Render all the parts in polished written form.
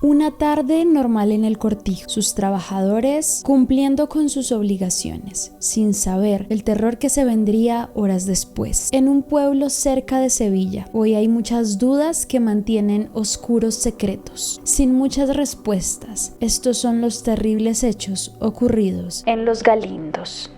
Una tarde normal en el cortijo, sus trabajadores cumpliendo con sus obligaciones, sin saber el terror que se vendría horas después. En un pueblo cerca de Sevilla, hoy hay muchas dudas que mantienen oscuros secretos, sin muchas respuestas. Estos son los terribles hechos ocurridos en Los Galindos.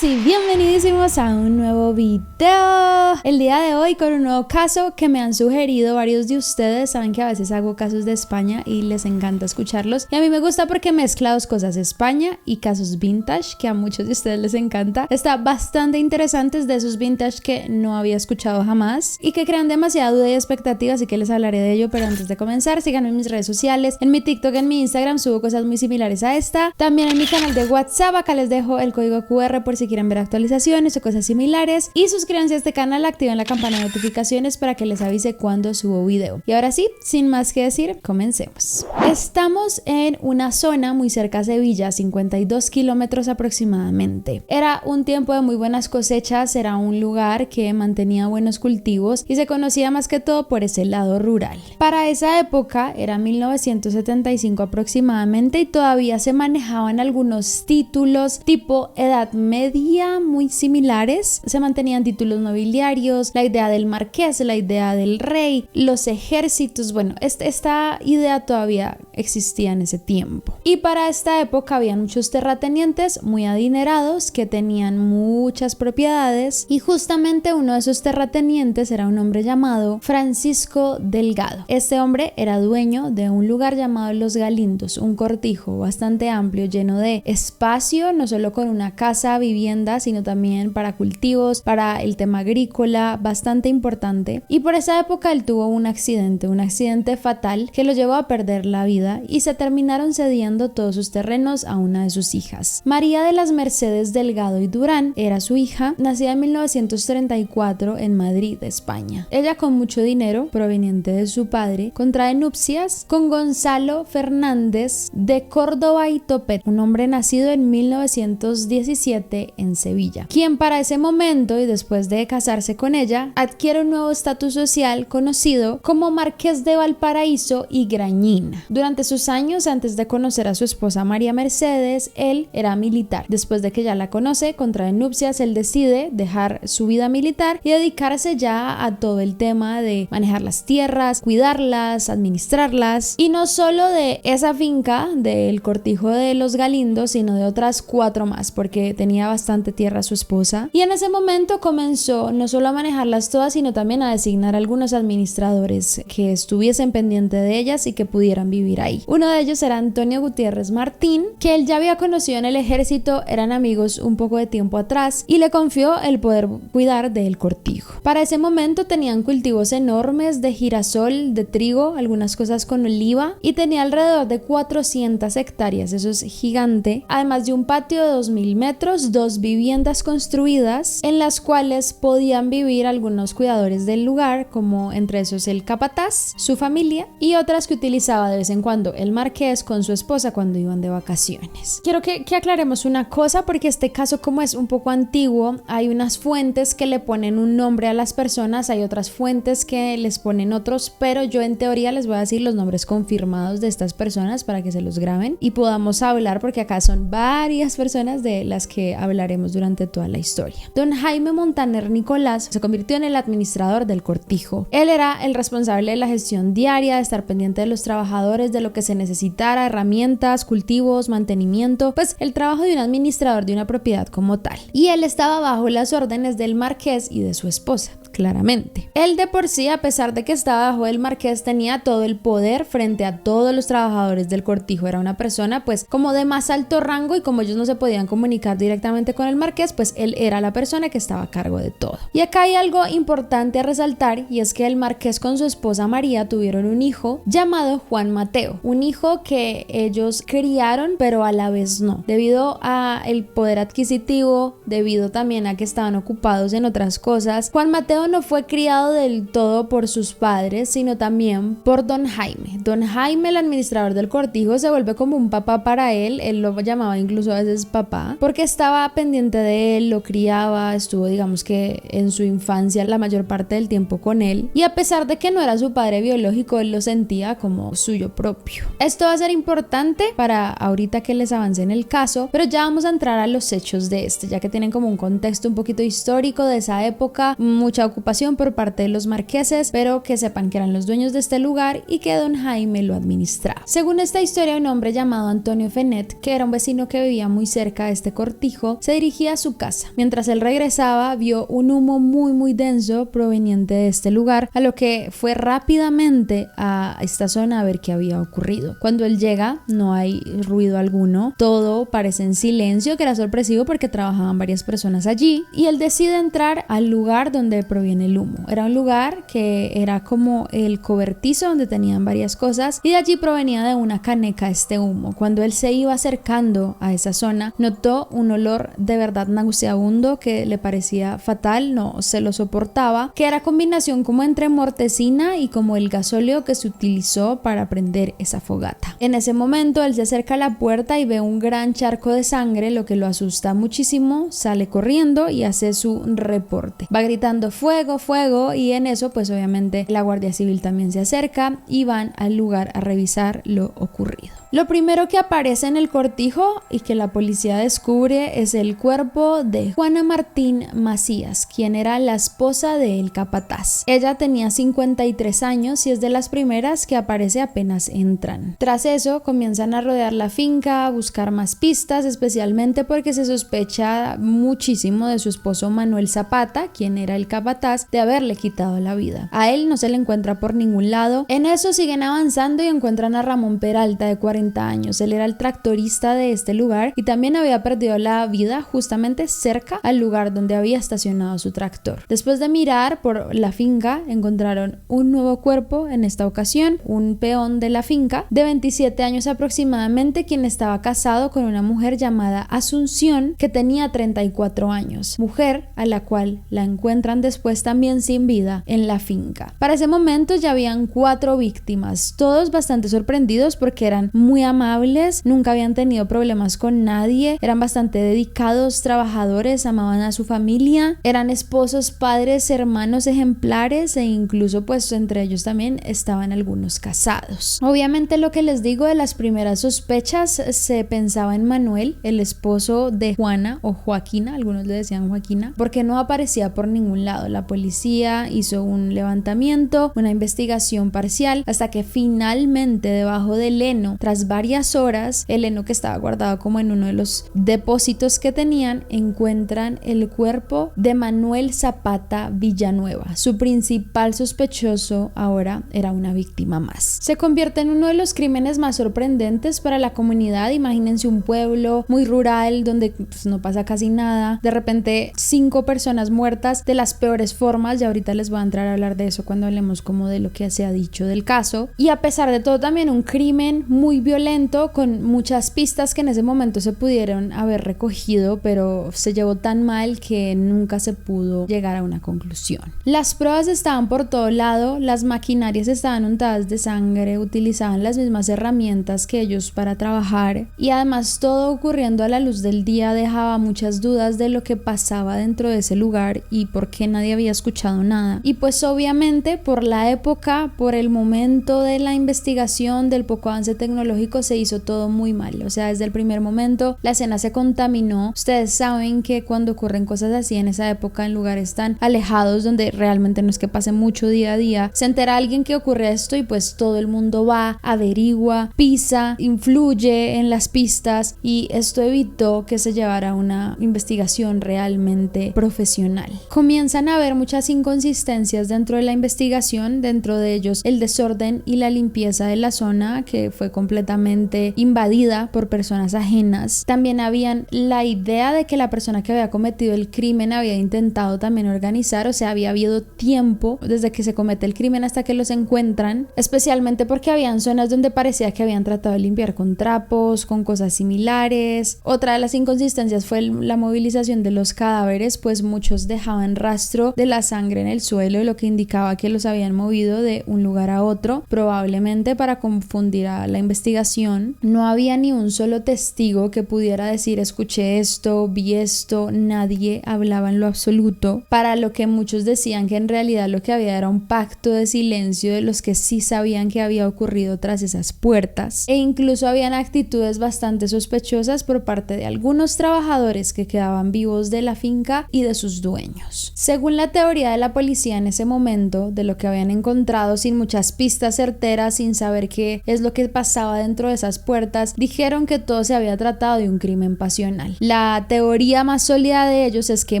Y bienvenidísimos a un nuevo video. El día de hoy con un nuevo caso que me han sugerido varios de ustedes. Saben que a veces hago casos de España y les encanta escucharlos, y a mí me gusta porque mezcla dos cosas: España y casos vintage, que a muchos de ustedes les encanta. Está bastante interesantes, de esos vintage que no había escuchado jamás y que crean demasiada duda y expectativa, así que les hablaré de ello. Pero antes de comenzar, síganme en mis redes sociales, en mi TikTok, en mi Instagram, subo cosas muy similares a esta. También en mi canal de WhatsApp, acá les dejo el código QR por si quieren ver actualizaciones o cosas similares, y suscríbanse a este canal, activen la campana de notificaciones para que les avise cuando subo video. Y ahora sí, sin más que decir, comencemos. Estamos en una zona muy cerca a Sevilla, 52 kilómetros aproximadamente. Era un tiempo de muy buenas cosechas, era un lugar que mantenía buenos cultivos y se conocía más que todo por ese lado rural. Para esa época, era 1975 aproximadamente, y todavía se manejaban algunos títulos tipo Edad Media muy similares. Se mantenían títulos nobiliarios, la idea del marqués, la idea del rey, los ejércitos. Bueno, esta idea todavía existía en ese tiempo. Y para esta época había muchos terratenientes muy adinerados que tenían muchas propiedades, y justamente uno de esos terratenientes era un hombre llamado Francisco Delgado. Este hombre era dueño de un lugar llamado Los Galindos, un cortijo bastante amplio, lleno de espacio, no solo con una casa, vivienda, sino también para cultivos, para el tema agrícola, bastante importante. Y por esa época él tuvo un accidente fatal que lo llevó a perder la vida, y se terminaron cediendo todos sus terrenos a una de sus hijas. María de las Mercedes Delgado y Durán era su hija, nacida en 1934 en Madrid, España. Ella, con mucho dinero proveniente de su padre, contrae nupcias con Gonzalo Fernández de Córdoba y Topet, un hombre nacido en 1917 en Sevilla, quien para ese momento, y después de casarse con ella, adquiere un nuevo estatus social conocido como Marqués de Valparaíso y Grañina. Durante sus años antes de conocer a su esposa María Mercedes, él era militar. Después de que ya la conoce, contrae nupcias, él decide dejar su vida militar y dedicarse ya a todo el tema de manejar las tierras, cuidarlas, administrarlas, y no solo de esa finca del cortijo de Los Galindos, sino de otras 4 más, porque tenía bastante tierra su esposa. Y en ese momento comenzó no solo a manejarlas todas, sino también a designar algunos administradores que estuviesen pendientes de ellas y que pudieran vivir ahí. Uno de ellos era Antonio Gutiérrez Martín, que él ya había conocido en el ejército, eran amigos un poco de tiempo atrás, y le confió el poder cuidar del cortijo. Para ese momento tenían cultivos enormes de girasol, de trigo, algunas cosas con oliva, y tenía alrededor de 400 hectáreas, eso es gigante, además de un patio de 2000 metros, 2 viviendas construidas en las cuales podían vivir algunos cuidadores del lugar, como entre esos el capataz, su familia, y otras que utilizaba de vez en cuando el marqués con su esposa cuando iban de vacaciones. Quiero que aclaremos una cosa, porque este caso, como es un poco antiguo, hay unas fuentes que le ponen un nombre a las personas, hay otras fuentes que les ponen otros, pero yo en teoría les voy a decir los nombres confirmados de estas personas para que se los graben y podamos hablar, porque acá son varias personas de las que hablaremos durante toda la historia. Don Jaime Montaner Nicolás se convirtió en el administrador del cortijo. Él era el responsable de la gestión diaria, de estar pendiente de los trabajadores, de lo que se necesitara, herramientas, cultivos, mantenimiento, pues el trabajo de un administrador de una propiedad como tal. Y él estaba bajo las órdenes del marqués y de su esposa. claramente. Él de por sí, a pesar de que estaba bajo el marqués, tenía todo el poder frente a todos los trabajadores del cortijo. Era una persona pues como de más alto rango, y como ellos no se podían comunicar directamente con el marqués, pues él era la persona que estaba a cargo de todo. Y acá hay algo importante a resaltar, y es que el marqués con su esposa María tuvieron un hijo llamado Juan Mateo, un hijo que ellos criaron pero a la vez no, debido a el poder adquisitivo, debido también a que estaban ocupados en otras cosas. Juan Mateo no fue criado del todo por sus padres, sino también por don Jaime. Don Jaime, el administrador del cortijo, se vuelve como un papá para él lo llamaba incluso a veces papá, porque estaba pendiente de él, lo criaba, estuvo digamos que en su infancia la mayor parte del tiempo con él, y a pesar de que no era su padre biológico, él lo sentía como suyo propio. Esto va a ser importante para ahorita que les avance en el caso, pero ya vamos a entrar a los hechos de ya que tienen como un contexto un poquito histórico de esa época, mucha ocupación por parte de los marqueses, pero que sepan que eran los dueños de este lugar y que don Jaime lo administraba. Según esta historia, un hombre llamado Antonio Fenet, que era un vecino que vivía muy cerca de este cortijo, se dirigía a su casa. Mientras él regresaba, vio un humo muy denso proveniente de este lugar, a lo que fue rápidamente a esta zona a ver qué había ocurrido. Cuando él llega, no hay ruido alguno, todo parece en silencio, que era sorpresivo porque trabajaban varias personas allí, y él decide entrar al lugar donde proviene el humo. Era un lugar que era como el cobertizo donde tenían varias cosas, y de allí provenía de una caneca este humo. Cuando él se iba acercando a esa zona, notó un olor de verdad nauseabundo que le parecía fatal, no se lo soportaba, que era combinación como entre mortecina y como el gasóleo que se utilizó para prender esa fogata. En ese momento él se acerca a la puerta y ve un gran charco de sangre, lo que lo asusta muchísimo, sale corriendo y hace su reporte. Va gritando fuego, fuego, y en eso pues obviamente la Guardia Civil también se acerca y van al lugar a revisar lo ocurrido. Lo primero que aparece en el cortijo y que la policía descubre es el cuerpo de Juana Martín Macías, quien era la esposa del capataz. Ella tenía 53 años y es de las primeras que aparece apenas entran. Tras eso comienzan a rodear la finca, a buscar más pistas, especialmente porque se sospecha muchísimo de su esposo Manuel Zapata, quien era el capataz, de haberle quitado la vida. A él no se le encuentra por ningún lado. En eso siguen avanzando y encuentran a Ramón Peralta, de 40 años. Él era el tractorista de este lugar y también había perdido la vida justamente cerca al lugar donde había estacionado su tractor. Después de mirar por la finca, encontraron un nuevo cuerpo, en esta ocasión un peón de la finca de 27 años aproximadamente, quien estaba casado con una mujer llamada Asunción, que tenía 34 años, mujer a la cual la encuentran después también sin vida en la finca. Para ese momento ya habían 4 víctimas, todos bastante sorprendidos porque eran muy amables, nunca habían tenido problemas con nadie, eran bastante dedicados, trabajadores, amaban a su familia, eran esposos, padres, hermanos ejemplares, e incluso pues entre ellos también estaban algunos casados. Obviamente lo que les digo, de las primeras sospechas se pensaba en Manuel, el esposo de Juana, o Joaquina, algunos le decían Joaquina, porque no aparecía por ningún lado. La policía hizo un levantamiento, una investigación parcial, hasta que finalmente debajo del heno, tras varias horas, el heno que estaba guardado como en uno de los depósitos que tenían, encuentran el cuerpo de Manuel Zapata Villanueva. Su principal sospechoso ahora era una víctima más. Se convierte en uno de los crímenes más sorprendentes para la comunidad. Imagínense un pueblo muy rural donde pues, no pasa casi nada, de repente 5 personas muertas de las peores formas, y ahorita les voy a entrar a hablar de eso cuando hablemos como de lo que se ha dicho del caso. Y a pesar de todo, también un crimen muy violento, con muchas pistas que en ese momento se pudieron haber recogido, pero se llevó tan mal que nunca se pudo llegar a una conclusión. Las pruebas estaban por todo lado, las maquinarias estaban untadas de sangre, utilizaban las mismas herramientas que ellos para trabajar, y además todo ocurriendo a la luz del día dejaba muchas dudas de lo que pasaba dentro de ese lugar y por qué nadie había escuchado nada. Y pues obviamente por la época, por el momento de la investigación, del poco avance tecnológico psicológico se hizo todo muy mal. O sea, desde el primer momento la escena se contaminó. Ustedes saben que cuando ocurren cosas así en esa época, en lugares tan alejados donde realmente no es que pase mucho día a día, se entera alguien que ocurre esto y pues todo el mundo va, averigua, pisa, influye en las pistas, y esto evitó que se llevara una investigación realmente profesional. Comienzan a haber muchas inconsistencias dentro de la investigación, dentro de ellos el desorden y la limpieza de la zona, que fue completamente invadida por personas ajenas. También habían la idea de que la persona que había cometido el crimen había intentado también organizar, o sea, había habido tiempo desde que se comete el crimen hasta que los encuentran, especialmente porque habían zonas donde parecía que habían tratado de limpiar con trapos, con cosas similares. Otra de las inconsistencias fue la movilización de los cadáveres, pues muchos dejaban rastro de la sangre en el suelo, lo que indicaba que los habían movido de un lugar a otro, probablemente para confundir a la investigación. No había ni un solo testigo que pudiera decir escuché esto, vi esto, nadie hablaba en lo absoluto, para lo que muchos decían que en realidad lo que había era un pacto de silencio de los que sí sabían que había ocurrido tras esas puertas, e incluso habían actitudes bastante sospechosas por parte de algunos trabajadores que quedaban vivos de la finca y de sus dueños. Según la teoría de la policía en ese momento, de lo que habían encontrado sin muchas pistas certeras, sin saber qué es lo que pasaba dentro de esas puertas, dijeron que todo se había tratado de un crimen pasional. La teoría más sólida de ellos es que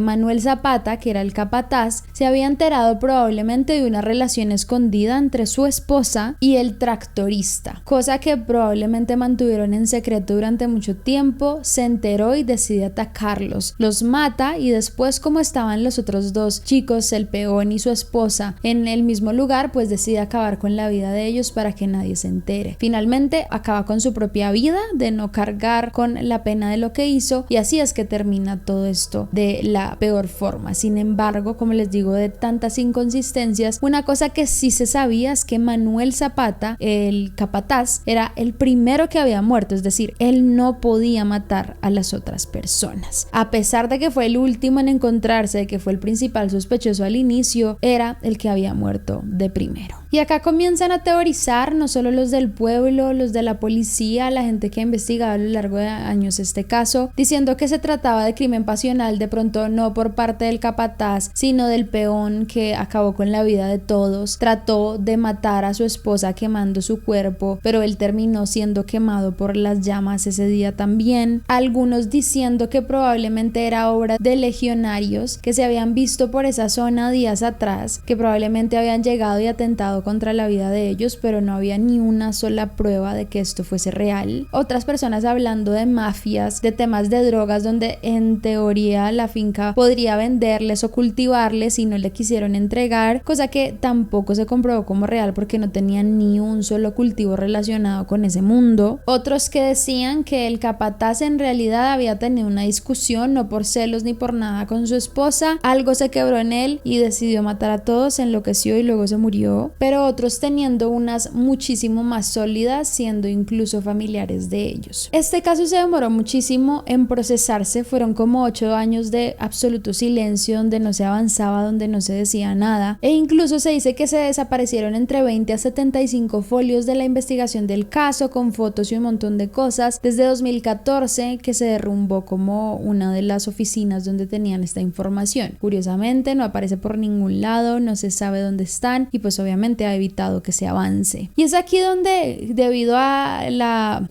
Manuel Zapata, que era el capataz, se había enterado probablemente de una relación escondida entre su esposa y el tractorista, cosa que probablemente mantuvieron en secreto durante mucho tiempo. Se enteró y decide atacarlos, los mata, y después, como estaban los otros dos chicos, el peón y su esposa, en el mismo lugar, pues decide acabar con la vida de ellos para que nadie se entere. Finalmente acaba con su propia vida, de no cargar con la pena de lo que hizo, y así es que termina todo esto de la peor forma. Sin embargo, como les digo, de tantas inconsistencias, una cosa que sí se sabía es que Manuel Zapata, el capataz, era el primero que había muerto, es decir, él no podía matar a las otras personas. A pesar de que fue el último en encontrarse, de que fue el principal sospechoso al inicio, era el que había muerto de primero. Y acá comienzan a teorizar no solo los del pueblo, los de la policía, la gente que ha investigado a lo largo de años este caso, diciendo que se trataba de crimen pasional, de pronto no por parte del capataz, sino del peón que acabó con la vida de todos. Trató de matar a su esposa quemando su cuerpo, pero él terminó siendo quemado por las llamas ese día también. Algunos diciendo que probablemente era obra de legionarios que se habían visto por esa zona días atrás, que probablemente habían llegado y atentado contra la vida de ellos, pero no había ni una sola prueba de que esto fuese real. Otras personas hablando de mafias, de temas de drogas, donde en teoría la finca podría venderles o cultivarles y no le quisieron entregar, cosa que tampoco se comprobó como real porque no tenían ni un solo cultivo relacionado con ese mundo. Otros que decían que el capataz en realidad había tenido una discusión, no por celos ni por nada, con su esposa, algo se quebró en él y decidió matar a todos, se enloqueció y luego se murió. Pero otros teniendo unas muchísimo más sólidas, siendo incluso familiares de ellos. Este caso se demoró muchísimo en procesarse, fueron como 8 años de absoluto silencio, donde no se avanzaba, donde no se decía nada, e incluso se dice que se desaparecieron entre 20 a 75 folios de la investigación del caso, con fotos y un montón de cosas, desde 2014, que se derrumbó como una de las oficinas donde tenían esta información. Curiosamente no aparece por ningún lado, no se sabe dónde están, y pues obviamente ha evitado que se avance. Y es aquí donde, debido a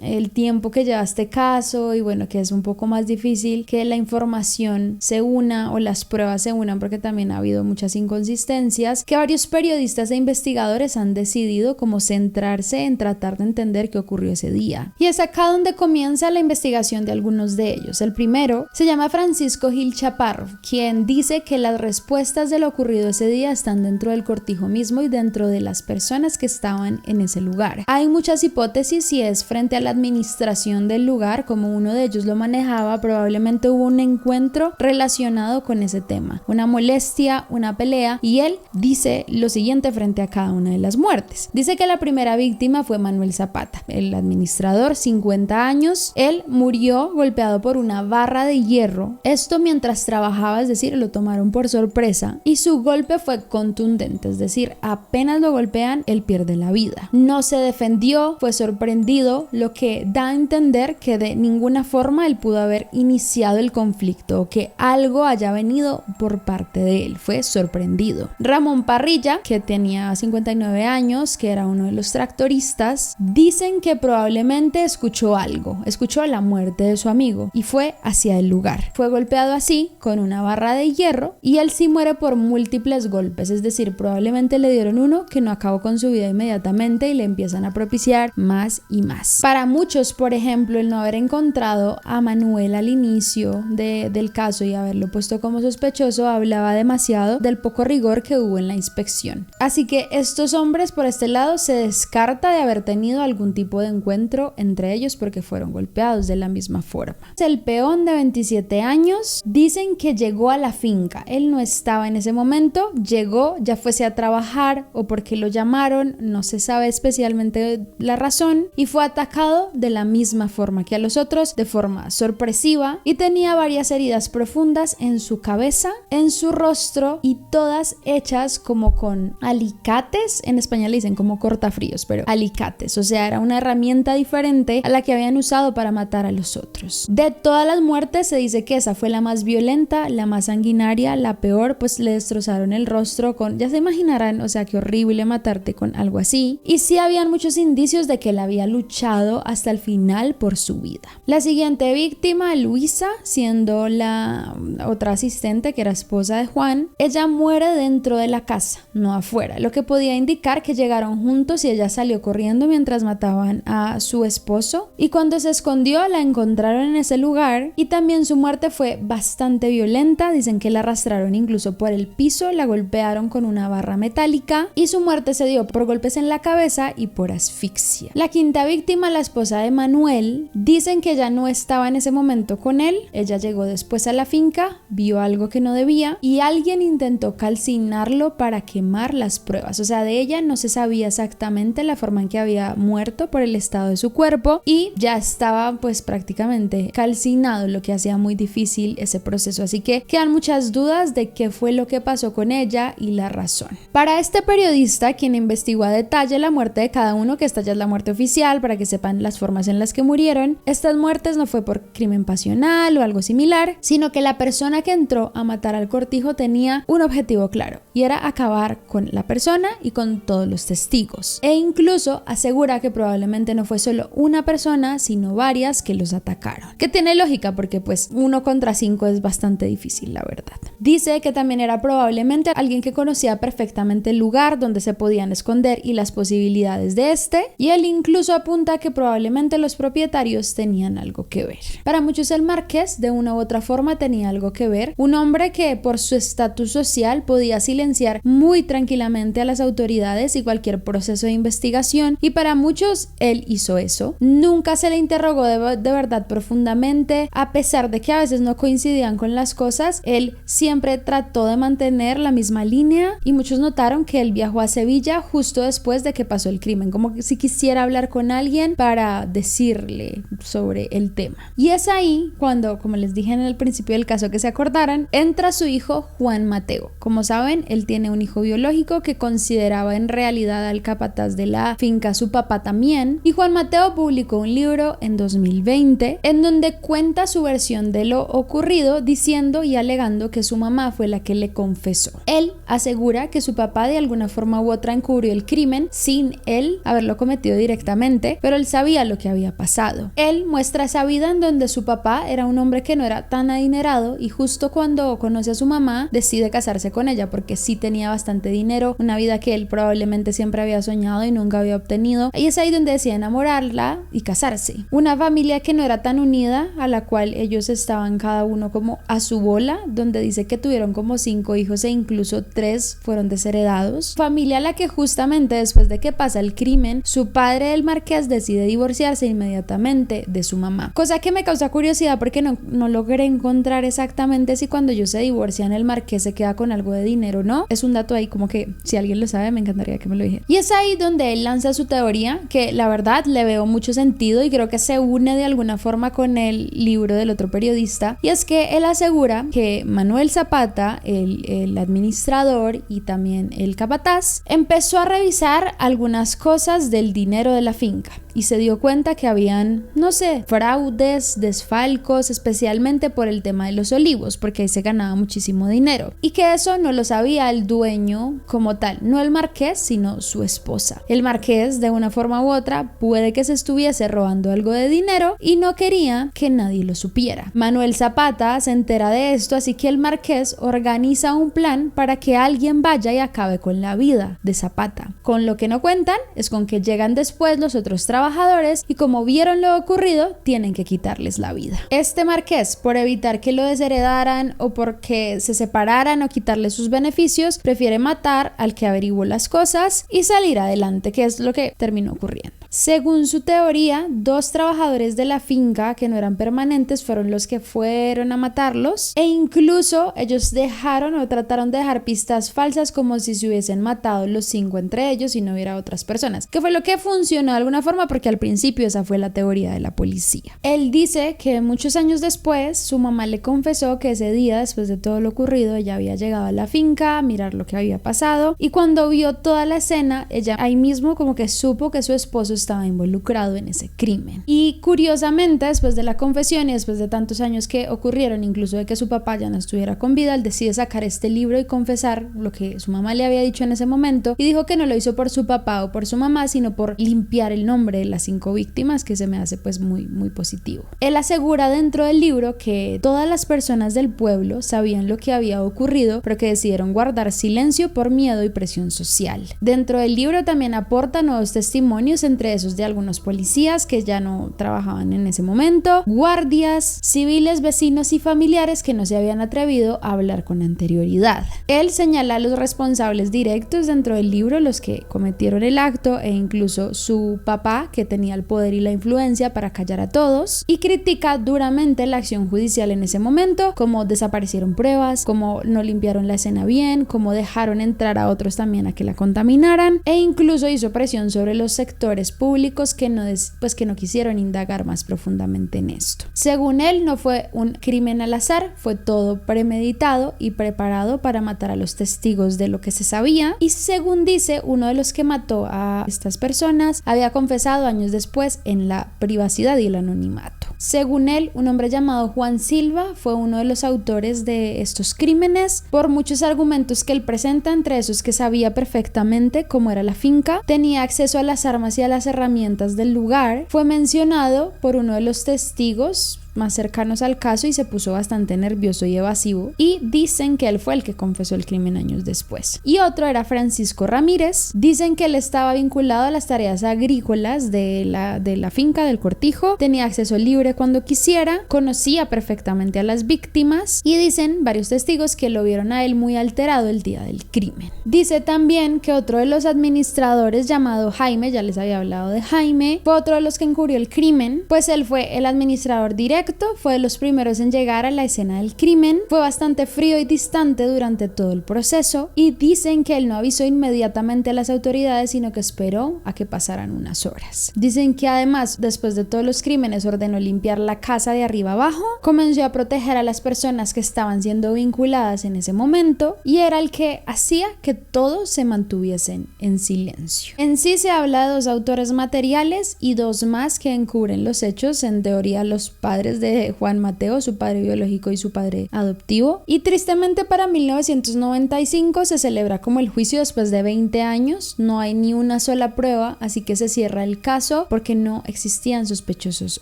el tiempo que lleva este caso, y bueno, que es un poco más difícil que la información se una o las pruebas se unan, porque también ha habido muchas inconsistencias, que varios periodistas e investigadores han decidido como centrarse en tratar de entender qué ocurrió ese día. Y es acá donde comienza la investigación de algunos de ellos. El primero se llama Francisco Gil Chaparro, quien dice que las respuestas de lo ocurrido ese día están dentro del cortijo mismo y dentro de las personas que estaban en ese lugar. Hay muchas hipótesis si es frente a la administración del lugar, como uno de ellos lo manejaba, probablemente hubo un encuentro relacionado con ese tema, una molestia, una pelea, y él dice lo siguiente frente a cada una de las muertes. Dice que la primera víctima fue Manuel Zapata, el administrador, 50 años. Él murió golpeado por una barra de hierro, esto mientras trabajaba, es decir, lo tomaron por sorpresa, y su golpe fue contundente, es decir, apenas lo golpean, él pierde la vida. No se defendió, fue sorprendido sorprendido, lo que da a entender que de ninguna forma él pudo haber iniciado el conflicto o que algo haya venido por parte de él. Fue sorprendido. Ramón Parrilla, que tenía 59 años, que era uno de los tractoristas, dicen que probablemente escuchó algo, escuchó la muerte de su amigo y fue hacia el lugar. Fue golpeado así con una barra de hierro y él sí muere por múltiples golpes, es decir, probablemente le dieron uno que no acabó con su vida inmediatamente y le empiezan a propiciar más y más. Para muchos, por ejemplo, el no haber encontrado a Manuel al inicio del caso y haberlo puesto como sospechoso hablaba demasiado del poco rigor que hubo en la inspección. Así que estos hombres por este lado se descarta de haber tenido algún tipo de encuentro entre ellos porque fueron golpeados de la misma forma. El peón de 27 años dicen que llegó a la finca, él no estaba en ese momento, llegó, ya fuese a trabajar o porque lo llamaron, no se sabe especialmente la razón, y fue atacado de la misma forma que a los otros, de forma sorpresiva, y tenía varias heridas profundas en su cabeza, en su rostro y todas hechas como con alicates, en español le dicen como cortafríos, pero alicates, o sea, era una herramienta diferente a la que habían usado para matar a los otros. De todas las muertes se dice que esa fue la más violenta, la más sanguinaria, la peor, pues le destrozaron el rostro con, ya se imaginarán, o sea, qué horrible matarte con algo así, y sí habían muchos indicios de que él había luchado hasta el final por su vida. La siguiente víctima, Luisa, siendo la otra asistente que era esposa de Juan, ella muere dentro de la casa, no afuera, lo que podía indicar que llegaron juntos y ella salió corriendo mientras mataban a su esposo, y cuando se escondió la encontraron en ese lugar, y también su muerte fue bastante violenta. Dicen que la arrastraron incluso por el piso, la golpearon con una barra metálica y su muerte se dio por golpes en la cabeza y por asfixia. La quinta víctima, la esposa de Manuel, dicen que ella no estaba en ese momento con él, ella llegó después a la finca, vio algo que no debía y alguien intentó calcinarlo para quemar las pruebas, o sea, de ella no se sabía exactamente la forma en que había muerto por el estado de su cuerpo y ya estaba pues prácticamente calcinado, lo que hacía muy difícil ese proceso, así que quedan muchas dudas de qué fue lo que pasó con ella y la razón. Para este periodista, quien investigó a detalle la muerte de cada uno, que esta ya es la muerte oficial para que sepan las formas en las que murieron, estas muertes no fue por crimen pasional o algo similar, sino que la persona que entró a matar al cortijo tenía un objetivo claro y era acabar con la persona y con todos los testigos, e incluso asegura que probablemente no fue solo una persona sino varias que los atacaron, que tiene lógica porque pues 1 contra 5 es bastante difícil, la verdad. Dice que también era probablemente alguien que conocía perfectamente el lugar donde se podían esconder y las posibilidades de este, y él incluso apunta que probablemente los propietarios tenían algo que ver. Para muchos el marqués de una u otra forma tenía algo que ver, un hombre que por su estatus social podía silenciar muy tranquilamente a las autoridades y cualquier proceso de investigación, y para muchos él hizo eso. Nunca se le interrogó de verdad profundamente, a pesar de que a veces no coincidían con las cosas, él siempre trató de mantener la misma línea y muchos notaron que él viajó a Sevilla justo después de que pasó el crimen, como que si quisiera hablar con alguien para decirle sobre el tema. Y es ahí cuando, como les dije en el principio del caso que se acordaran, entra su hijo Juan Mateo. Como saben, él tiene un hijo biológico que consideraba en realidad al capataz de la finca su papá también, y Juan Mateo publicó un libro en 2020 en donde cuenta su versión de lo ocurrido, diciendo y alegando que su mamá fue la que le confesó. Él asegura que su papá de alguna forma u otra encubrió el crimen sin él haberlo cometido directamente, pero él sabía lo que había pasado. Él muestra esa vida en donde su papá era un hombre que no era tan adinerado y justo cuando conoce a su mamá decide casarse con ella porque sí tenía bastante dinero, una vida que él probablemente siempre había soñado y nunca había obtenido, y es ahí donde decide enamorarla y casarse. Una familia que no era tan unida, a la cual ellos estaban cada uno como a su bola, donde dice que tuvieron como 5 hijos e incluso 3 fueron desheredados. Familia a la que justamente después de que pasa el crimen, su padre, el marqués, decide divorciarse inmediatamente de su mamá, cosa que me causa curiosidad porque no logré encontrar exactamente si cuando ellos se divorcian el marqués se queda con algo de dinero o no. Es un dato ahí como que si alguien lo sabe me encantaría que me lo dijera. Y es ahí donde él lanza su teoría, que la verdad le veo mucho sentido y creo que se une de alguna forma con el libro del otro periodista, y es que él asegura que Manuel Zapata, el administrador y también el capataz, empezó a revisar algunas cosas del dinero de la finca, y se dio cuenta que habían, no sé, fraudes, desfalcos, especialmente por el tema de los olivos, porque ahí se ganaba muchísimo dinero, y que eso no lo sabía el dueño como tal, no el marqués, sino su esposa. El marqués, de una forma u otra, puede que se estuviese robando algo de dinero y no quería que nadie lo supiera. Manuel Zapata se entera de esto, así que el marqués organiza un plan para que alguien vaya y acabe con la vida de Zapata. Con lo que no cuentan es con que llegan después los otros trabajadores y como vieron lo ocurrido, tienen que quitarles la vida. Este marqués, por evitar que lo desheredaran o porque se separaran o quitarle sus beneficios, prefiere matar al que averiguó las cosas y salir adelante, que es lo que terminó ocurriendo. Según su teoría, 2 trabajadores de la finca que no eran permanentes fueron los que fueron a matarlos, e incluso ellos dejaron o trataron de dejar pistas falsas como si se hubiesen matado los 5 entre ellos y no hubiera otras personas, que fue lo que funcionó de alguna forma, porque al principio esa fue la teoría de la policía. Él dice que muchos años después su mamá le confesó que ese día, después de todo lo ocurrido, ella había llegado a la finca a mirar lo que había pasado, y cuando vio toda la escena, ella ahí mismo como que supo que su esposo estaba involucrado en ese crimen. Y curiosamente, después de la confesión y después de tantos años que ocurrieron, incluso de que su papá ya no estuviera con vida, él decide sacar este libro y confesar lo que su mamá le había dicho en ese momento, y dijo que no lo hizo por su papá o por su mamá, sino por limpiar el nombre de las 5 víctimas, que se me hace pues muy positivo. Él asegura dentro del libro que todas las personas del pueblo sabían lo que había ocurrido, pero que decidieron guardar silencio por miedo y presión social. Dentro del libro también aporta nuevos testimonios, entre esos de algunos policías que ya no trabajaban en ese momento, guardias, civiles, vecinos y familiares que no se habían atrevido a hablar con anterioridad. Él señala a los responsables directos dentro del libro, los que cometieron el acto, e incluso su papá, que tenía el poder y la influencia para callar a todos, y critica duramente la acción judicial en ese momento, como desaparecieron pruebas, como no limpiaron la escena bien, como dejaron entrar a otros también a que la contaminaran, e incluso hizo presión sobre los sectores públicos que no quisieron indagar más profundamente en esto. Según él, no fue un crimen al azar, fue todo premeditado y preparado para matar a los testigos de lo que se sabía, y según dice, uno de los que mató a estas personas había confesado años después en la privacidad y el anonimato. Según él, un hombre llamado Juan Silva fue uno de los autores de estos crímenes por muchos argumentos que él presenta, entre esos que sabía perfectamente cómo era la finca, tenía acceso a las armas y a las herramientas del lugar, fue mencionado por uno de los testigos más cercanos al caso y se puso bastante nervioso y evasivo, y dicen que él fue el que confesó el crimen años después. Y otro era Francisco Ramírez. Dicen que él estaba vinculado a las tareas agrícolas de la finca del cortijo, tenía acceso libre cuando quisiera, conocía perfectamente a las víctimas, y dicen varios testigos que lo vieron a él muy alterado el día del crimen. Dice también que otro de los administradores, llamado Jaime, ya les había hablado de Jaime, fue otro de los que encubrió el crimen, pues él fue el administrador directo, fue de los primeros en llegar a la escena del crimen, fue bastante frío y distante durante todo el proceso, y dicen que él no avisó inmediatamente a las autoridades, sino que esperó a que pasaran unas horas. Dicen que además, después de todos los crímenes, ordenó limpiar la casa de arriba abajo, comenzó a proteger a las personas que estaban siendo vinculadas en ese momento, y era el que hacía que todos se mantuviesen en silencio. En sí se habla de 2 autores materiales y 2 más que encubren los hechos, en teoría los padres de Juan Mateo, su padre biológico y su padre adoptivo, y tristemente para 1995 se celebra como el juicio después de 20 años, no hay ni una sola prueba, así que se cierra el caso porque no existían sospechosos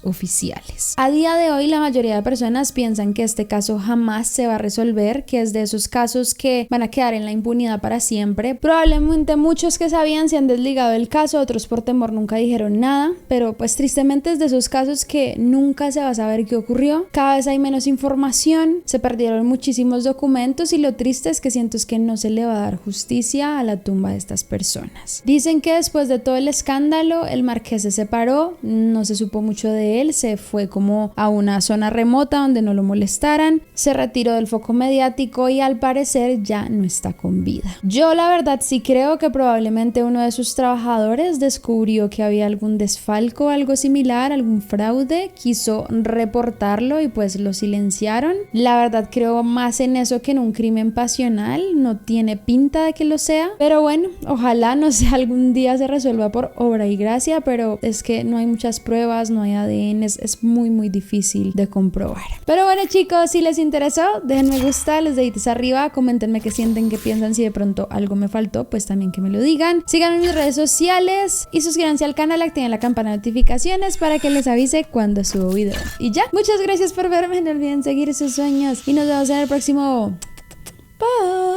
oficiales. A día de hoy la mayoría de personas piensan que este caso jamás se va a resolver, que es de esos casos que van a quedar en la impunidad para siempre. Probablemente muchos que sabían se han desligado del caso, otros por temor nunca dijeron nada, pero pues tristemente es de esos casos que nunca se va a saber qué ocurrió. Cada vez hay menos información, se perdieron muchísimos documentos, y lo triste es que siento es que no se le va a dar justicia a la tumba de estas personas. Dicen que después de todo el escándalo el marqués se separó, no se supo mucho de él, se fue como a una zona remota donde no lo molestaran, se retiró del foco mediático y al parecer ya no está con vida. Yo la verdad sí creo que probablemente uno de sus trabajadores descubrió que había algún desfalco, algo similar, algún fraude, quiso reparar reportarlo y pues lo silenciaron. La verdad creo más en eso que en un crimen pasional, no tiene pinta de que lo sea, pero bueno, ojalá, no sé, algún día se resuelva por obra y gracia, pero es que no hay muchas pruebas, no hay ADN, es muy difícil de comprobar. Pero bueno chicos, si les interesó, déjenme gusta, les deditos arriba, coméntenme qué sienten, qué piensan, si de pronto algo me faltó, pues también que me lo digan. Síganme en mis redes sociales y suscríbanse al canal, activen la campana de notificaciones para que les avise cuando subo video. Y ya, muchas gracias por verme, no olviden seguir sus sueños y nos vemos en el próximo. Bye.